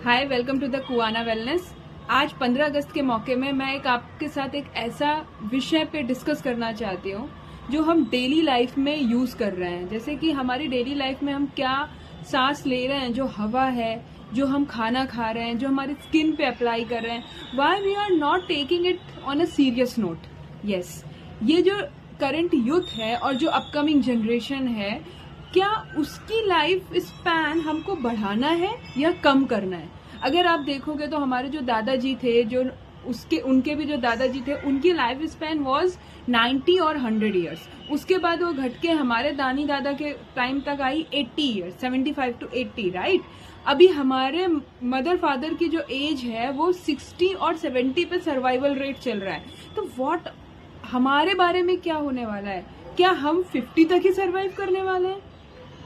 Hi, welcome to the Kuana wellness. आज 15 अगस्त के मौके में मैं आपके साथ एक ऐसा विषय पे डिस्कस करना चाहती हूँ जो हम डेली लाइफ में यूज कर रहे हैं। जैसे कि हमारी डेली लाइफ में हम क्या सांस ले रहे हैं, जो हवा है, जो हम खाना खा रहे हैं, जो हमारी स्किन पे अप्लाई कर रहे हैं, why we are not taking it on a serious note. Yes, ये जो करंट यूथ है और जो अपकमिंग जनरेशन है, क्या उसकी लाइफ स्पैन हमको बढ़ाना है या कम करना है? अगर आप देखोगे तो हमारे जो दादाजी थे, जो उनके भी जो दादाजी थे, उनकी लाइफ स्पैन वाज 90 और 100 इयर्स। उसके बाद वो घट के हमारे दानी दादा के टाइम तक आई 80 इयर्स, 75 to 80, राइट। अभी हमारे मदर फादर की जो एज है वो 60 और 70 पे सर्वाइवल रेट चल रहा है। तो व्हाट हमारे बारे में क्या होने वाला है? क्या हम 50 तक ही सर्वाइव करने वाले हैं?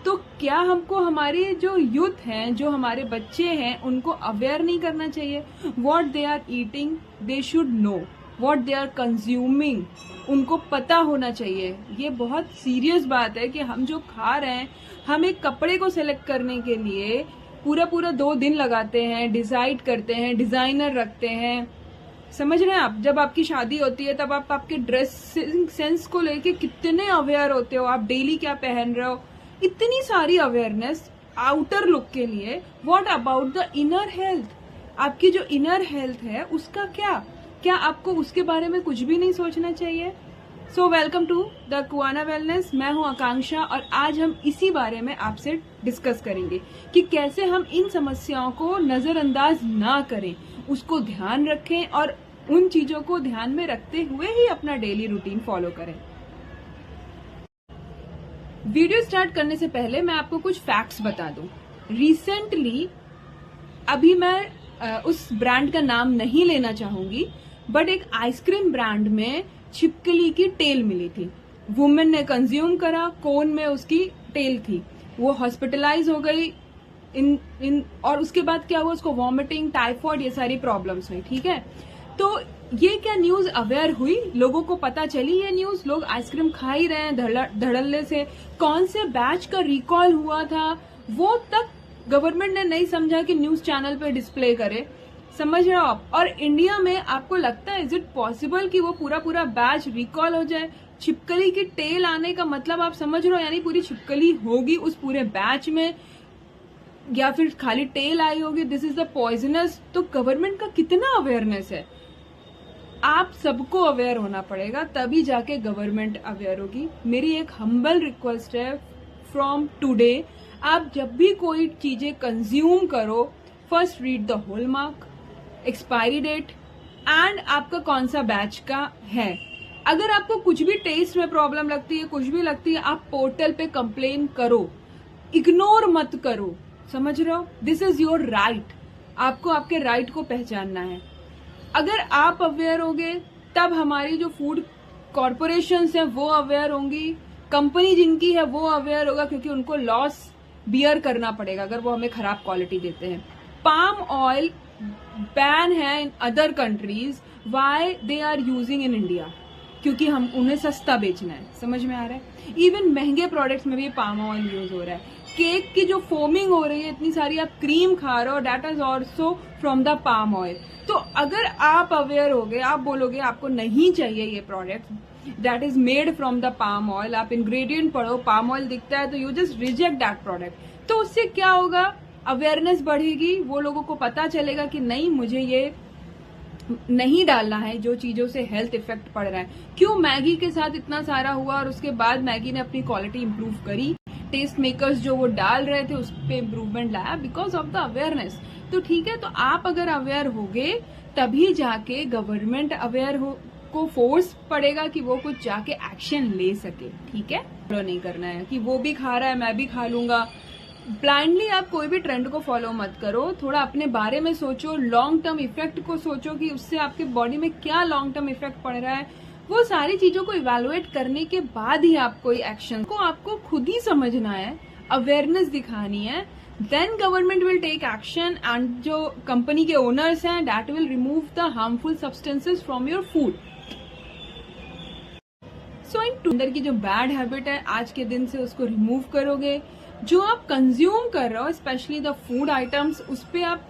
तो क्या हमको हमारे जो यूथ हैं, जो हमारे बच्चे हैं, उनको अवेयर नहीं करना चाहिए? What they are eating they should know, what they are consuming उनको पता होना चाहिए। ये बहुत सीरियस बात है कि हम जो खा रहे हैं, हम एक कपड़े को सिलेक्ट करने के लिए पूरा 2 दिन लगाते हैं, डिसाइड करते हैं, डिजाइनर रखते हैं। समझ रहे हैं आप? जब आपकी शादी होती है तब आप आपके ड्रेसिंग सेंस को लेके कितने अवेयर होते हो, आप डेली क्या पहन रहे हो, इतनी सारी अवेयरनेस आउटर लुक के लिए। What about the inner health? आपकी जो इनर हेल्थ है उसका क्या आपको उसके बारे में कुछ भी नहीं सोचना चाहिए? So welcome to the Kuana wellness. मैं हूं आकांक्षा और आज हम इसी बारे में आपसे डिस्कस करेंगे कि कैसे हम इन समस्याओं को नजरअंदाज ना करें, उसको ध्यान रखें और उन चीजों को ध्यान में रखते हुए ही अपना डेली रूटीन फॉलो करें। वीडियो स्टार्ट करने से पहले मैं आपको कुछ फैक्ट्स बता दूं। रिसेंटली, अभी मैं उस ब्रांड का नाम नहीं लेना चाहूंगी, बट एक आइसक्रीम ब्रांड में छिपकली की टेल मिली थी। वुमेन ने कंज्यूम करा, कोन में उसकी टेल थी, वो हॉस्पिटलाइज हो गई और उसके बाद क्या हुआ, उसको वॉमिटिंग, टाइफॉइड, ये सारी प्रॉब्लम्स हुई। ठीक है, तो ये क्या न्यूज अवेयर हुई, लोगों को पता चली ये न्यूज, लोग आइसक्रीम खा ही रहे हैं धड़ल्ले से। कौन से बैच का रिकॉल हुआ था वो तक गवर्नमेंट ने नहीं समझा कि न्यूज चैनल पे डिस्प्ले करे। समझ रहे हो आप? और इंडिया में आपको लगता है, इज इट पॉसिबल कि वो पूरा बैच रिकॉल हो जाए? छिपकली की टेल आने का मतलब आप समझ रहे हो, यानी पूरी छिपकली होगी उस पूरे बैच में, या फिर खाली टेल आई होगी। This is the poisonous. तो गवर्नमेंट का कितना अवेयरनेस है? आप सबको अवेयर होना पड़ेगा, तभी जाके गवर्नमेंट अवेयर होगी। मेरी एक हम्बल रिक्वेस्ट है फ्रॉम टुडे, आप जब भी कोई चीजें कंज्यूम करो, first read the whole mark, expiry date and आपका कौन सा बैच का है। अगर आपको कुछ भी टेस्ट में प्रॉब्लम लगती है, कुछ भी लगती है, आप पोर्टल पे कंप्लेन करो, इग्नोर मत करो। समझ रहे हो? This is your right. आपको आपके राइट को पहचानना है। अगर आप अवेयर होंगे तब हमारी जो फूड कॉरपोरेशंस है वो अवेयर होंगी, कंपनी जिनकी है वो अवेयर होगा, क्योंकि उनको लॉस बियर करना पड़ेगा अगर वो हमें खराब क्वालिटी देते हैं। पाम ऑयल बैन है in other countries, why they are using in India? क्योंकि हम उन्हें सस्ता बेचना है। समझ में आ रहा है? इवन महंगे प्रोडक्ट्स में भी पाम ऑयल यूज हो रहा है। केक की जो फोमिंग हो रही है, इतनी सारी आप क्रीम खा रहे हो, that is also from the palm oil. तो अगर आप अवेयर हो गए, आप बोलोगे आपको नहीं चाहिए ये product that is made from the palm oil, आप इंग्रेडिएंट पढ़ो, पाम ऑयल दिखता है तो you just reject that product. तो उससे क्या होगा? अवेयरनेस बढ़ेगी, वो लोगों को पता चलेगा कि नहीं, मुझे ये नहीं डालना है जो चीजों से हेल्थ इफेक्ट पड़ रहा है। क्यों मैगी के साथ इतना सारा हुआ और उसके बाद मैगी ने अपनी क्वालिटी इंप्रूव करी, टेस्ट मेकर्स जो वो डाल रहे थे उस पे इम्प्रूवमेंट लाया बिकॉज ऑफ द अवेयरनेस। तो ठीक है, तो आप अगर अवेयर होगे तभी जाके गवर्नमेंट अवेयर को फोर्स पड़ेगा कि वो कुछ जाके एक्शन ले सके। ठीक है, फॉलो नहीं करना है कि वो भी खा रहा है मैं भी खा लूंगा। ब्लाइंडली आप कोई भी ट्रेंड को फॉलो मत करो, थोड़ा अपने बारे में सोचो, लॉन्ग टर्म इफेक्ट को सोचो कि उससे आपके बॉडी में क्या लॉन्ग टर्म इफेक्ट पड़ रहा है। वो सारी चीजों को इवेलुएट करने के बाद ही आप कोई एक्शन को आपको खुद ही समझना है, अवेयरनेस दिखानी है, then government will take action and जो कंपनी के ओनर्स हैं that will remove the harmful substances from your food. So अंदर की जो बैड हैबिट है आज के दिन से उसको रिमूव करोगे। जो आप कंज्यूम कर रहे हो, स्पेशली द फूड आइटम्स, उस पे आप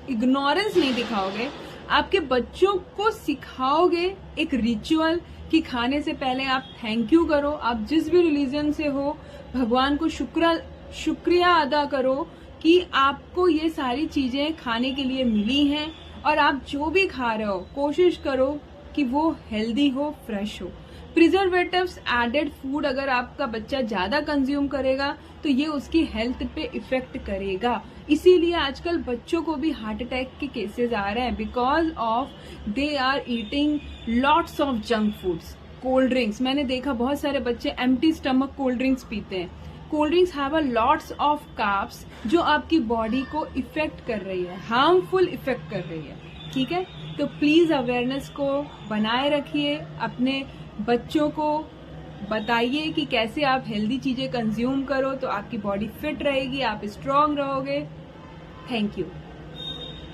इग्नोरेंस नहीं दिखाओगे, आपके बच्चों को सिखाओगे एक रिचुअल कि खाने से पहले आप थैंक यू करो, आप जिस भी रिलीजन से हो भगवान को शुक्रिया अदा करो कि आपको ये सारी चीजें खाने के लिए मिली हैं, और आप जो भी खा रहे हो कोशिश करो कि वो हेल्दी हो, फ्रेश हो। प्रिजर्वेटिव्स एडेड फूड अगर आपका बच्चा ज्यादा कंज्यूम करेगा तो ये उसकी हेल्थ पे इफेक्ट करेगा। इसीलिए आजकल बच्चों को भी हार्ट अटैक के केसेस आ रहे हैं, because of they are eating lots of junk foods. Cold drinks, मैंने देखा बहुत सारे बच्चे एम्प्टी स्टमक कोल्ड ड्रिंक्स पीते हैं। Cold drinks have a lots of carbs जो आपकी बॉडी को इफेक्ट कर रही है, हार्मफुल इफेक्ट कर रही है। ठीक है, तो प्लीज अवेयरनेस को बनाए रखिए, अपने बच्चों को बताइए कि कैसे आप हेल्दी चीजें कंज्यूम करो तो आपकी बॉडी फिट रहेगी, आप स्ट्रांग रहोगे। Thank you.